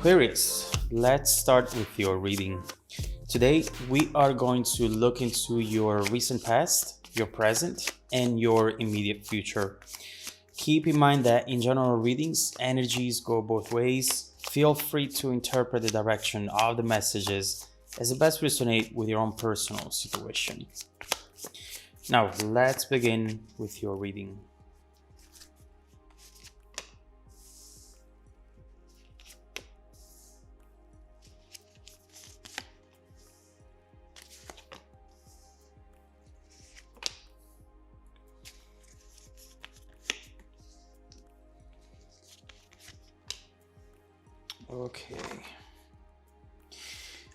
Aquarius, let's start with your reading. Today, we are going to look into your recent past, your present, and your immediate future. Keep in mind that in general readings, energies go both ways. Feel free to interpret the direction of the messages as it best resonate with your own personal situation. Now, let's begin with your reading. Okay.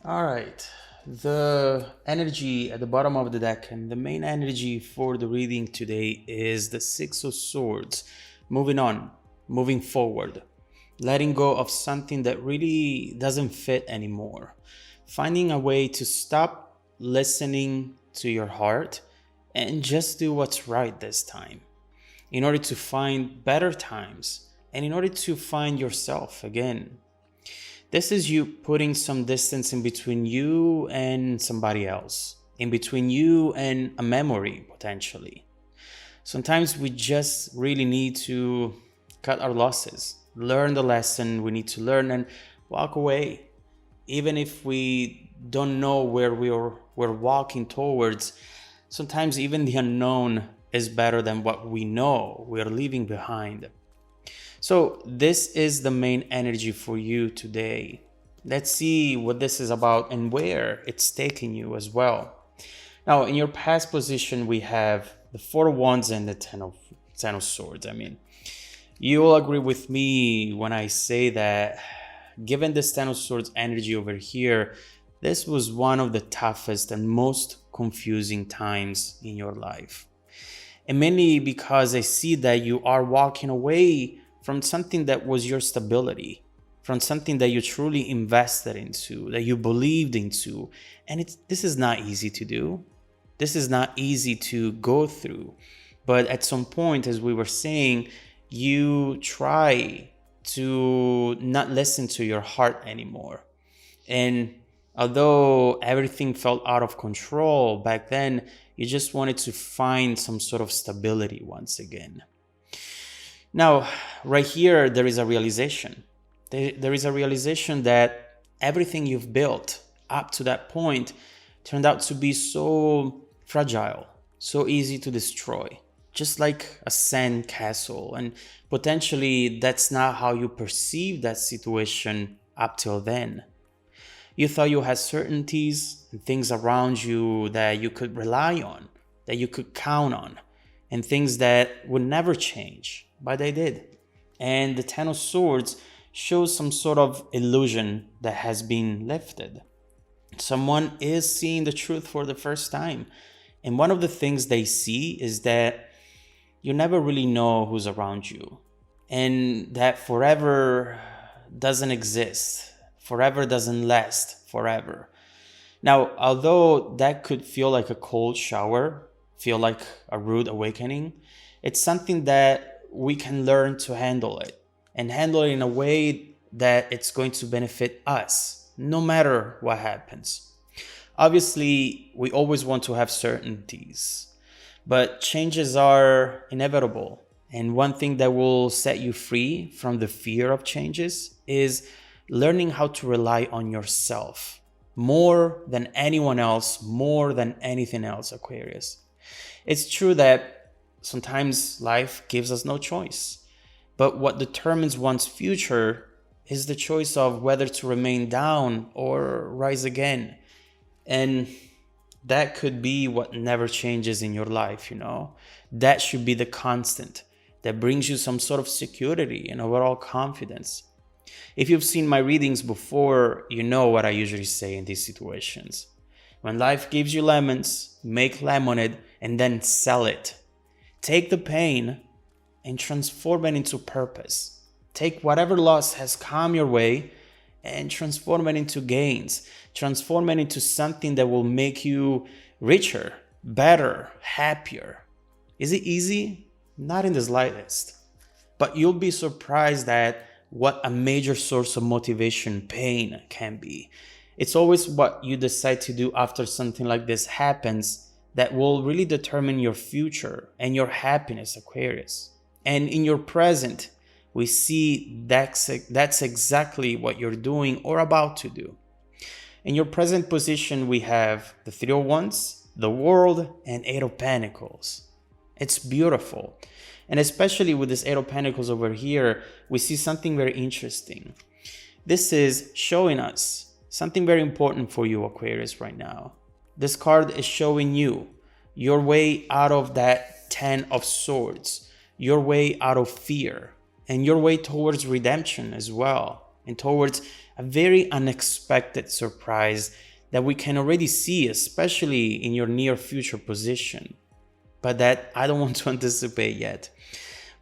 All right. The energy at the bottom of the deck and the main energy for the reading today is the Six of Swords. Moving on, moving forward, letting go of something that really doesn't fit anymore. Finding a way to stop listening to your heart and just do what's right this time in order to find better times and in order to find yourself again. This is you putting some distance in between you and somebody else, in between you and a memory, potentially. Sometimes we just really need to cut our losses, learn the lesson we need to learn, and walk away. Even if we don't know where we're walking towards, sometimes even the unknown is better than what we know we're leaving behind. So this is the main energy for you today. Let's see what this is about and where it's taking you as well. Now, in your past position, we have the Four of Wands and the Ten of Swords. You will agree with me when I say that given this Ten of Swords energy over here, this was one of the toughest and most confusing times in your life. And mainly because I see that you are walking away from something that was your stability, from something that you truly invested into, that you believed into. And this is not easy to do. This is not easy to go through. But at some point, as we were saying, you try to not listen to your heart anymore. And although everything felt out of control back then, you just wanted to find some sort of stability once again. Now, right here, there is a realization. There is a realization that everything you've built up to that point turned out to be so fragile, so easy to destroy, just like a sand castle. And potentially, that's not how you perceived that situation up till then. You thought you had certainties and things around you that you could rely on, that you could count on, and things that would never change. But they did. And the Ten of Swords shows some sort of illusion that has been lifted. Someone is seeing the truth for the first time. And one of the things they see is that you never really know who's around you. And that forever doesn't exist. Forever doesn't last forever. Now, although that could feel like a cold shower, feel like a rude awakening, it's something that we can learn to handle it and handle it in a way that it's going to benefit us, no matter what happens. Obviously, we always want to have certainties, but changes are inevitable. And one thing that will set you free from the fear of changes is learning how to rely on yourself more than anyone else, more than anything else, Aquarius. It's true that sometimes life gives us no choice, but what determines one's future is the choice of whether to remain down or rise again. And that could be what never changes in your life, That should be the constant that brings you some sort of security and overall confidence. If you've seen my readings before, you know what I usually say in these situations. When life gives you lemons, make lemonade and then sell it. Take the pain and transform it into purpose. Take whatever loss has come your way and transform it into gains. Transform it into something that will make you richer, better, happier. Is it easy? Not in the slightest. But you'll be surprised that what a major source of motivation pain can be. It's always what you decide to do after something like this happens that will really determine your future and your happiness, Aquarius. And in your present, we see that's exactly what you're doing or about to do. In your present position, we have the Three of Wands, the World, and Eight of Pentacles. It's beautiful. And especially with this Eight of Pentacles over here, we see something very interesting. This is showing us something very important for you, Aquarius, right now. This card is showing you your way out of that Ten of Swords, your way out of fear, and your way towards redemption as well, and towards a very unexpected surprise that we can already see, especially in your near future position, but that I don't want to anticipate yet.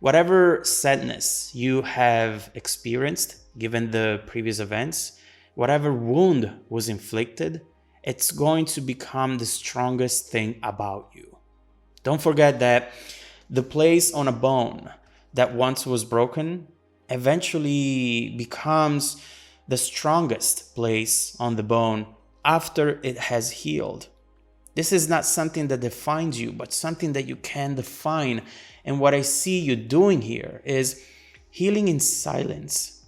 Whatever sadness you have experienced, given the previous events, whatever wound was inflicted, it's going to become the strongest thing about you. Don't forget that the place on a bone that once was broken eventually becomes the strongest place on the bone after it has healed. This is not something that defines you, but something that you can define. And what I see you doing here is healing in silence,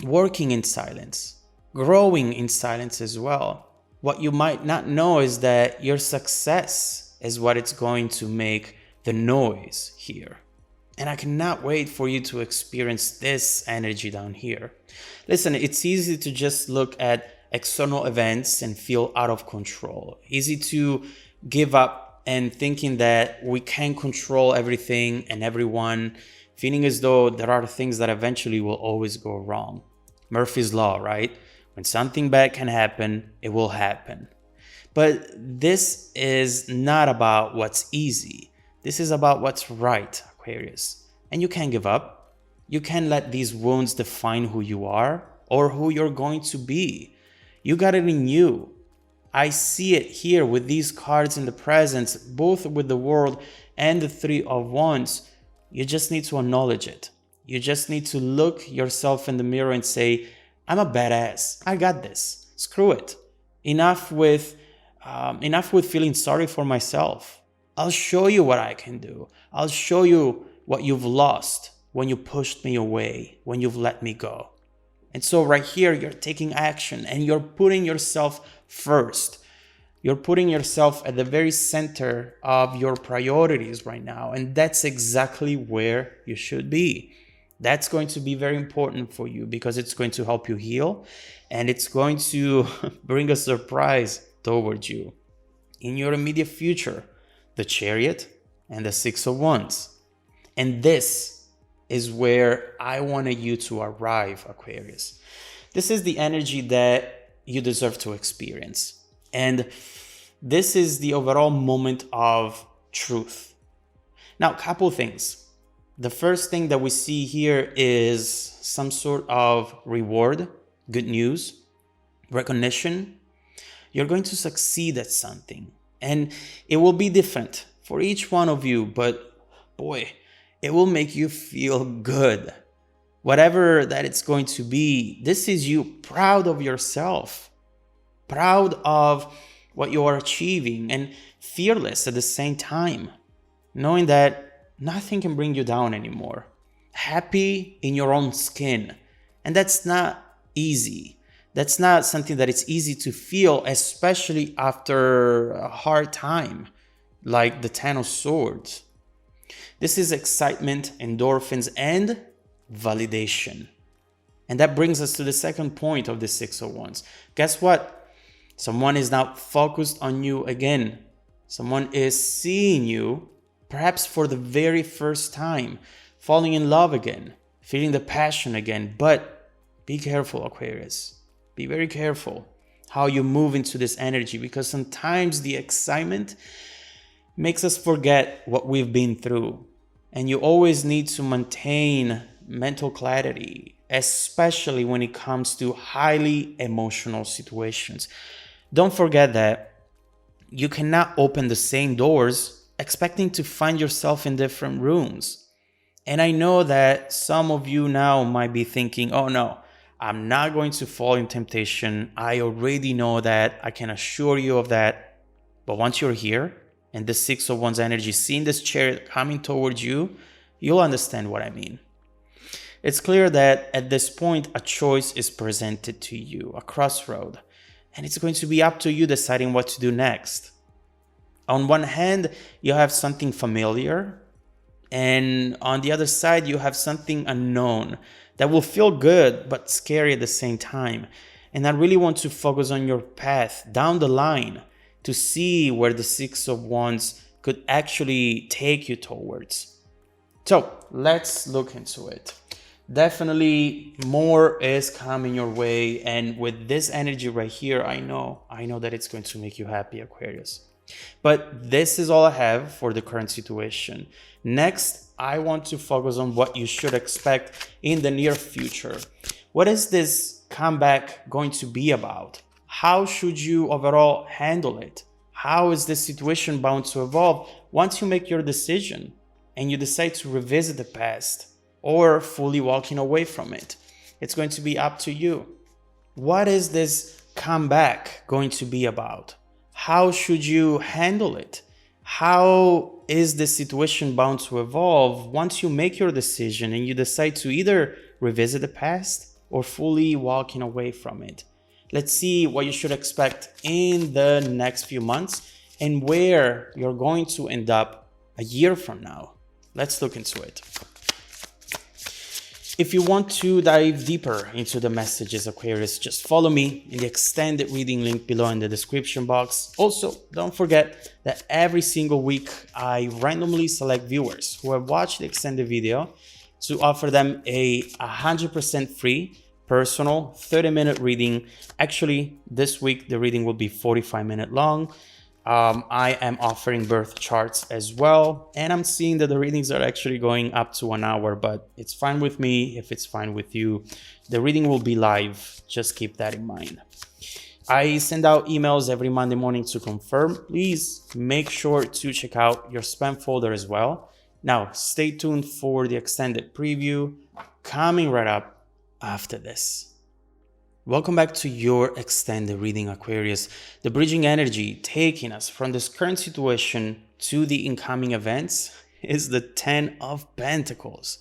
working in silence, growing in silence as well. What you might not know is that your success is what it's going to make the noise here. And I cannot wait for you to experience this energy down here. Listen, it's easy to just look at external events and feel out of control. Easy to give up and thinking that we can't control everything and everyone, feeling as though there are things that eventually will always go wrong. Murphy's Law, right? When something bad can happen, it will happen. But this is not about what's easy. This is about what's right, Aquarius. And you can't give up. You can't let these wounds define who you are or who you're going to be. You got it in you. I see it here with these cards in the presence, both with the World and the Three of Wands. You just need to acknowledge it. You just need to look yourself in the mirror and say, I'm a badass. I got this. Screw it. Enough with feeling sorry for myself. I'll show you what I can do. I'll show you what you've lost when you pushed me away, when you've let me go. And so right here, you're taking action and you're putting yourself first. You're putting yourself at the very center of your priorities right now. And that's exactly where you should be. That's going to be very important for you because it's going to help you heal and it's going to bring a surprise towards you. In your immediate future, the Chariot and the Six of Wands. And this is where I wanted you to arrive, Aquarius. This is the energy that you deserve to experience. And this is the overall moment of truth. Now, a couple things. The first thing that we see here is some sort of reward, good news, recognition. You're going to succeed at something. And it will be different for each one of you, but boy, it will make you feel good. Whatever that it's going to be, this is you proud of yourself, proud of what you are achieving, and fearless at the same time, knowing that nothing can bring you down anymore. Happy in your own skin. And that's not easy. That's not something that it's easy to feel, especially after a hard time, like the Ten of Swords. This is excitement, endorphins, and validation. And that brings us to the second point of the Six of Wands. Guess what? Someone is now focused on you again. Someone is seeing you, perhaps for the very first time, falling in love again, feeling the passion again. But be careful, Aquarius. Be very careful how you move into this energy, because sometimes the excitement makes us forget what we've been through. And you always need to maintain mental clarity, especially when it comes to highly emotional situations. Don't forget that you cannot open the same doors expecting to find yourself in different rooms. And I know that some of you now might be thinking, oh no, I'm not going to fall in temptation. I already know that. I can assure you of that. But once you're here and the Six of Wands energy, seeing this chariot coming towards you, you'll understand what I mean. It's clear that at this point, a choice is presented to you, a crossroad, and it's going to be up to you deciding what to do next. On one hand, you have something familiar, and on the other side, you have something unknown that will feel good but scary at the same time. And I really want to focus on your path down the line to see where the Six of Wands could actually take you towards. So let's look into it. Definitely more is coming your way, and with this energy right here, I know that it's going to make you happy, Aquarius. But this is all I have for the current situation. Next, I want to focus on what you should expect in the near future. What is this comeback going to be about? How should you overall handle it? How is this situation bound to evolve once you make your decision and you decide to revisit the past or fully walking away from it? It's going to be up to you. What is this comeback going to be about? How should you handle it? How is the situation bound to evolve once you make your decision and you decide to either revisit the past or fully walking away from it? Let's see what you should expect in the next few months and where you're going to end up a year from now. Let's look into it. If you want to dive deeper into the messages, Aquarius, just follow me in the extended reading link below in the description box. Also, don't forget that every single week I randomly select viewers who have watched the extended video to offer them a 100% free personal 30-minute reading. Actually, this week the reading will be 45-minute long. I am offering birth charts as well, and I'm seeing that the readings are actually going up to 1 hour, but it's fine with me if it's fine with you. The reading will be live, just keep that in mind. I send out emails every Monday morning to confirm. Please make sure to check out your spam folder as well. Now, stay tuned for the extended preview coming right up after this. Welcome back to your extended reading, Aquarius. The bridging energy taking us from this current situation to the incoming events is the 10 of Pentacles.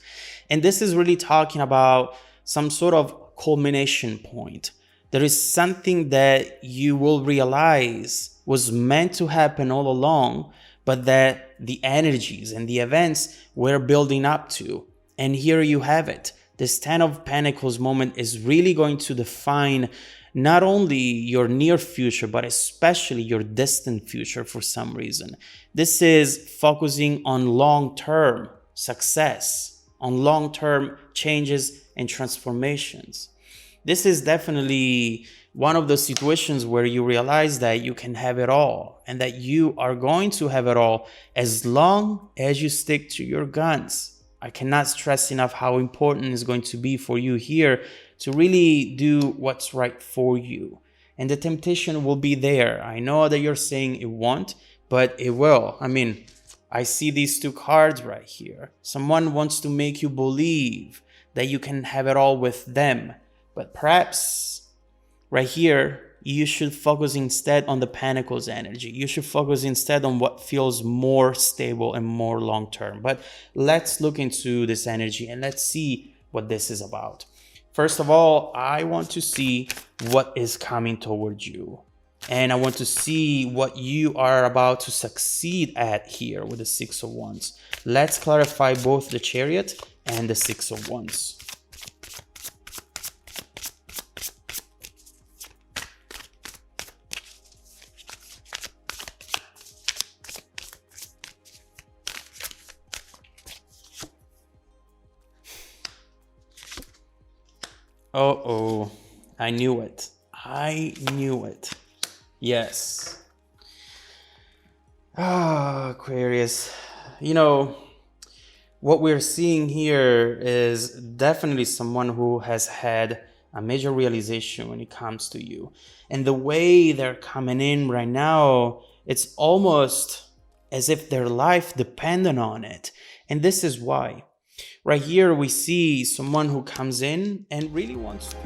And this is really talking about some sort of culmination point. There is something that you will realize was meant to happen all along, but that the energies and the events were building up to. And here you have it. This 10 of Pentacles moment is really going to define not only your near future, but especially your distant future for some reason. This is focusing on long-term success, on long-term changes and transformations. This is definitely one of those situations where you realize that you can have it all and that you are going to have it all as long as you stick to your guns. I cannot stress enough how important it's going to be for you here to really do what's right for you. And the temptation will be there. I know that you're saying it won't, but it will. I mean, I see these two cards right here. Someone wants to make you believe that you can have it all with them. But perhaps right here, you should focus instead on the Pentacles energy. You should focus instead on what feels more stable and more long-term. But let's look into this energy and let's see what this is about. First of all, I want to see what is coming towards you. And I want to see what you are about to succeed at here with the Six of Wands. Let's clarify both the Chariot and the Six of Wands. Uh-oh, I knew it. I knew it. Yes. Aquarius. You know, what we're seeing here is definitely someone who has had a major realization when it comes to you. And the way they're coming in right now, it's almost as if their life depended on it. And this is why. Right here, we see someone who comes in and really wants to